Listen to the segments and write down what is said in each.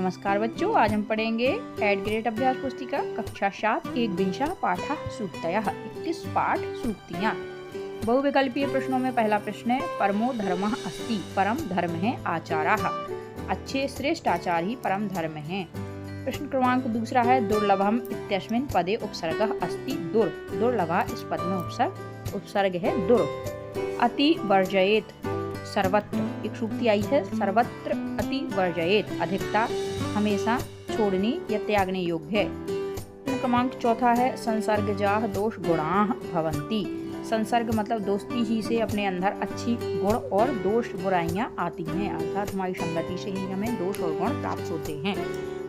नमस्कार बच्चों, आज हम पढ़ेंगे एड ग्रेड अभ्यास पुस्तिका कक्षा 7 एकविंशः पाठः सूक्तयः 21 पाठ सूक्तियाँ। बहुविकल्पीय प्रश्नों में पहला प्रश्न है परमो धर्मः अस्ति, परम धर्म है आचारः। अच्छे श्रेष्ठ आचार ही परम धर्म है। प्रश्न क्रमांक दूसरा है दुर्लभम इत्यस्मिन् पदे उपसर्गः अस्ति दुर्, दुर्लभः इस पद में उपसर्ग है दुर्। अति वर्जयेत सर्वत्र, एक सूक्ति आई है सर्वत्र अति वर्जयेत, अधिकता हमेशा छोड़ने या त्यागने योग्य है। प्रश्न क्रमांक चौथा है संसर्गजाः दोष गुणाः भवन्ति। संसर्ग मतलब दोस्ती ही से अपने अंदर अच्छी गुण और दोष बुराइयां आती हैं, अर्थात हमारी संगति से ही हमें दोष और गुण प्राप्त होते हैं।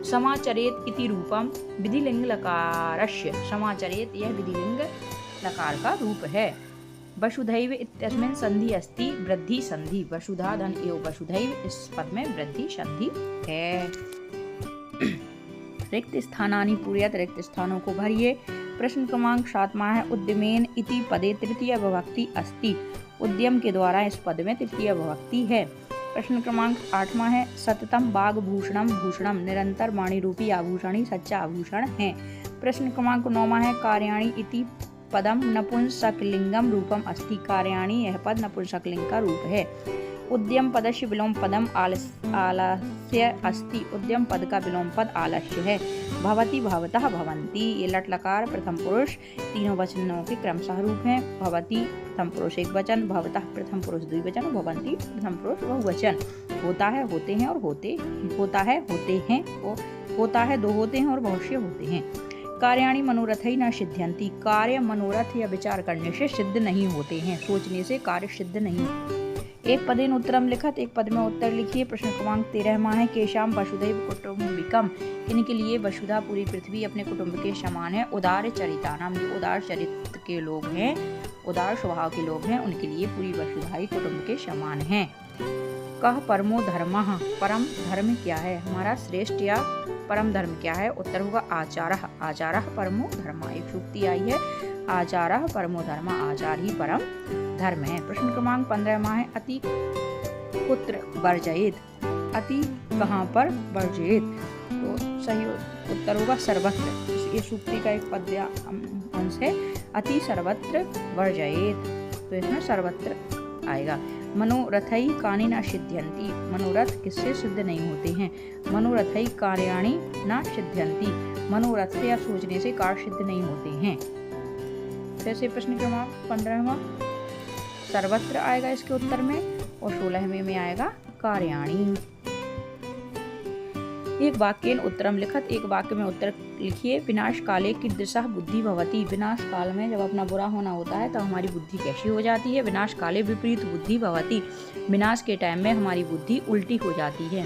समाचरेत इति रूपम विधिलिंग लकारस्य, समाचरेत यह विधिलिंग लकार का रूप है। वसुधैव इत्यस्मिन् संधि अस्ति वृद्धि संधि, वसुधा धन एवं वसुधैव इस पद में वृद्धि संधि है। रिक्त स्थानानि पूरयत, रिक्त स्थानों को भरिए। प्रश्न क्रमांक 7वां है उद्यमेन इति पदे तृतीय विभक्ति अस्ति, उद्यम के द्वारा इस पद में तृतीय विभक्ति है। प्रश्न क्रमांक 8वां है सततम वाग्भूषणम, भूषणम निरंतर वाणी रूपी आभूषण ही सच्चा आभूषण है। प्रश्न क्रमांक 9वां है कार्याणि इति पदम नपुंसकलिंगम रूपम अस्ति, कार्याणि यह पद नपुंसकलिंग का रूप है। उद्यम पदस्य विलोम पदम आलस्य अस्ति, उद्यम पद का विलोम पद आलस्य है। भवति भवतः भवन्ति, ये लट लकार प्रथम पुरुष तीनों वचनों के क्रमशः रूप हैं। भवति प्रथम पुरुष एक वचन, भवतः प्रथम पुरुष द्विवचन, भवन्ति प्रथम पुरुष बहुवचन। होता है होते हैं और होते, होता है होते हैं और होता है दो होते हैं और बहुश्य होते हैं। कार्याणि मनोरथै न सिद्ध्यन्ति, कार्य मनोरथ या विचार करने से सिद्ध नहीं होते हैं, सोचने से कार्य सिद्ध नहीं। एक पदेन उत्तरम लिखत, एक पद में उत्तर लिखिए। प्रश्न क्रमांक 13वां है केशाम वसुधैव कुटुम्बिकम, इनके लिए वसुधा पूरी पृथ्वी अपने कुटुंब के समान है। उदार चरितानाम, जो उदार चरित्र के लोग हैं, उदार स्वभाव के लोग हैं, उनके लिए पूरी वसुधा ही कुटुंब के समान है। कह परमो धर्मः, परम धर्म क्या है, हमारा श्रेष्ठ या परम धर्म क्या है। उत्तर होगा आचारः, आचारः परमो धर्म। एक सूक्ति आई है आचारः परमो धर्म, आचार ही परम धर्म है। प्रश्न क्रमांक 15वां है अति कुत्र वर्जयेत, अति कहाँ पर वर्जयेत, तो सही उत्तर होगा सर्वत्र। ये सूक्ति का एक पद्य अंश है अति सर्वत्र वर्जयेत, तो इसमें सर्वत्र आएगा। मनोरथै कानि न सिद्ध्यन्ति, मनोरथ किससे सिद्ध नहीं होते हैं। मनोरथै कार्याणि न सिद्ध्यन्ति, मनोरथ से या सोचने से कार्य सिद्ध नहीं होते हैं। फिर से प्रश्न क्रमांक 15वां सर्वत्र आएगा इसके उत्तर में, और 16वें में आएगा कार्याणि। एक वाक्येन उत्तरम लिखत, एक वाक्य में उत्तर लिखिए। विनाश काले कीदृशः बुद्धि भवति, विनाश काल में जब अपना बुरा होना होता है तो हमारी बुद्धि कैसी हो जाती है। विनाश काले विपरीत बुद्धि भवति, विनाश के टाइम में हमारी बुद्धि उल्टी हो जाती है।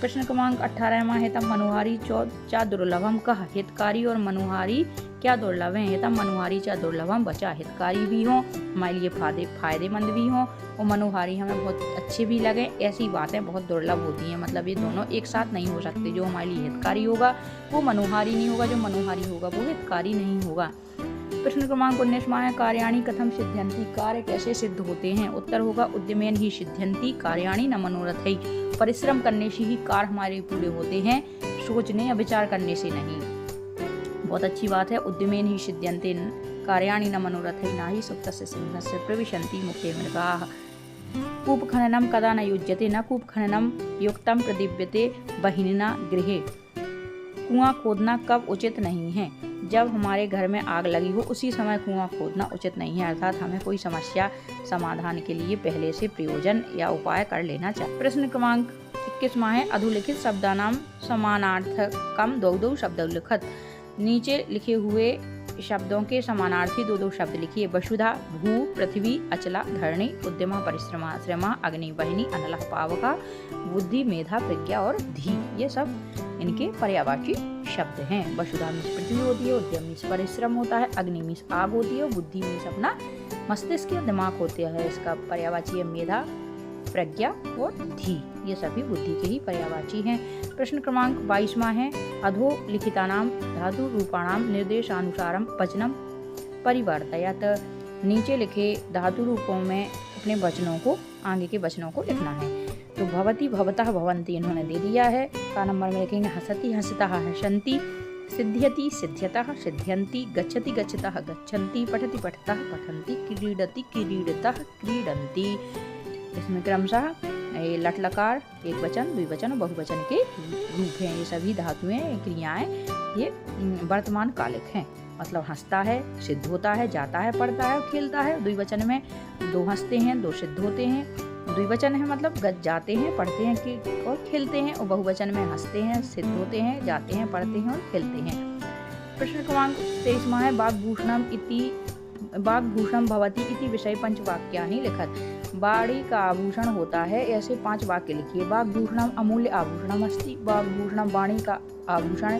प्रश्न क्रमांक 18वां है तब मनोहारी चा दुर्लभम कह, हितकारी और मनोहारी क्या दुर्लभ है। तब मनोहारी चा दुर्लभम बचा, हितकारी भी हो हमारे लिए फायदेमंद भी हो और मनोहारी हमें बहुत अच्छे भी लगे, ऐसी बातें बहुत दुर्लभ होती हैं। मतलब ये दोनों एक साथ नहीं हो सकते, जो हमारे लिए हितकारी होगा वो मनोहारी नहीं होगा, जो मनोहारी होगा वो हितकारी नहीं होगा। प्रश्न क्रमांक 19वां है कार्याणि कथम सिद्ध्यन्ति, कार्य कैसे सिद्ध होते हैं। उत्तर होगा उद्यमेन ही सिद्ध्यन्ति कार्याणि न मनोरथै, परिश्रम करने से ही कार्य हमारे पूरे होते हैं, सोचने या विचार करने से नहीं। बहुत अच्छी बात है। उद्यमेन ही सिद्ध्यन्ते कार्याणि न मनोरथै नाहि सुप्तस्य सिंहस्य प्रविशन्ति मुखे मृगाः। कूपखननम कदा न युज्यते, न कूपखननम युक्तम प्रदीप्यते बहिनिना गृहे, कुआं खोदना कब उचित नहीं है। जब हमारे घर में आग लगी हो उसी समय कुआं खोदना उचित नहीं है, अर्थात हमें कोई समस्या समाधान के लिए पहले से प्रयोजन या उपाय कर लेना चाहिए। प्रश्न क्रमांक 21वां है अधोलिखित शब्दानाम समानार्थकम द्वौ शब्द लिखत, नीचे लिखे हुए शब्दों के समानार्थी दो शब्द लिखिए। वसुधा भू पृथ्वी अचला धरणी उद्यमा परिश्रमा श्रमा अग्नि वहिनी अनलः पावका बुद्धि मेधा प्रज्ञा और धी, ये सब इनके पर्यायवाची शब्द हैं। वसुधा में पृथ्वी होती है, उद्यम में परिश्रम होता है, अग्नि में आग होती है और बुद्धि में अपना मस्तिष्क या दिमाग होता है। इसका पर्यायवाची है मेधा प्रज्ञा और धी, ये सभी बुद्धि के ही पर्यायवाची हैं। प्रश्न क्रमांक 22वां है अधोलिखितानाम धातु रूपाणाम निर्देशानुसारम वचनम परिवर्तयत, नीचे लिखे धातु रूपों में अपने वचनों को, आगे के वचनों को लिखना है। तो भवति भवतः भवन्ति इन्होंने दे दिया है। का नंबर में लिखेंगे हसति हसतः हसन्ति, सिद्ध्यति सिद्ध्यतः सिद्ध्यन्ति, गच्छति गच्छतः गच्छन्ति, पठति पठतः पठन्ति, क्रीडति क्रीडतः क्रीडन्ति। इसमें क्रमशः ये लट लकार एक वचन द्विवचन और बहुवचन के रूप हैं। ये सभी धातुएं क्रियाएं ये वर्तमान कालिक हैं। मतलब हंसता है सिद्ध होता है, जाता है पढ़ता है, खेलता है। द्विवचन में दो हंसते हैं दो सिद्ध होते हैं। द्विवचन है मतलब जाते हैं पढ़ते हैं और खेलते हैं। और बहुवचन में हंसते हैं सिद्ध होते हैं, जाते हैं पढ़ते हैं और खेलते हैं। प्रश्न क्रमांक 23 है वाग्भूषणम भवति इति विषय पंचवाक्यानि लिखत। वाणी का आभूषण होता है, ऐसे 5 वाक्य लिखिए। वाग्भूषणम अमूल्य आभूषणम अस्ति। वाग्भूषणम वाणी का आभूषण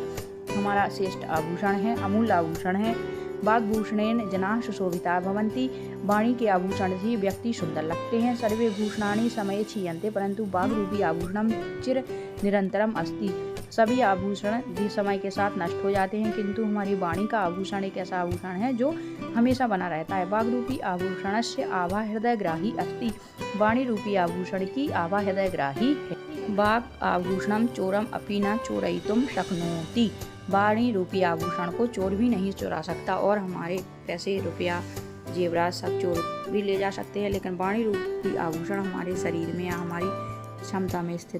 हमारा श्रेष्ठ आभूषण है, अमूल्य आभूषण है। वाग्भूषणेन जनाः सुशोभिताः भवन्ति। वाणी के आभूषण से व्यक्ति सुंदर लगते हैं। सर्वे भूषणानि समये क्षीयन्ते परंतु वाग् रूपी आभूषणम चिर निरंतरम अस्ति। सभी आभूषण भी समय के साथ नष्ट हो जाते हैं, किंतु हमारी वाणी का आभूषण एक ऐसा आभूषण है जो हमेशा बना रहता है। वाग् रूपी आभूषणस्य आभा हृदयग्राही अस्ति। वाणी रूपी आभूषण की आभा हृदयग्राही है। वाक् आभूषणम चोरम अपि न चोरयितुम शक्नोति। वाणी रूपी आभूषण को चोर भी नहीं चुरा सकता, और हमारे पैसे रुपया जेवरात सब चोर भी ले जा सकते हैं, लेकिन वाणी रूपी आभूषण हमारे शरीर में या हमारी क्षमता में स्थित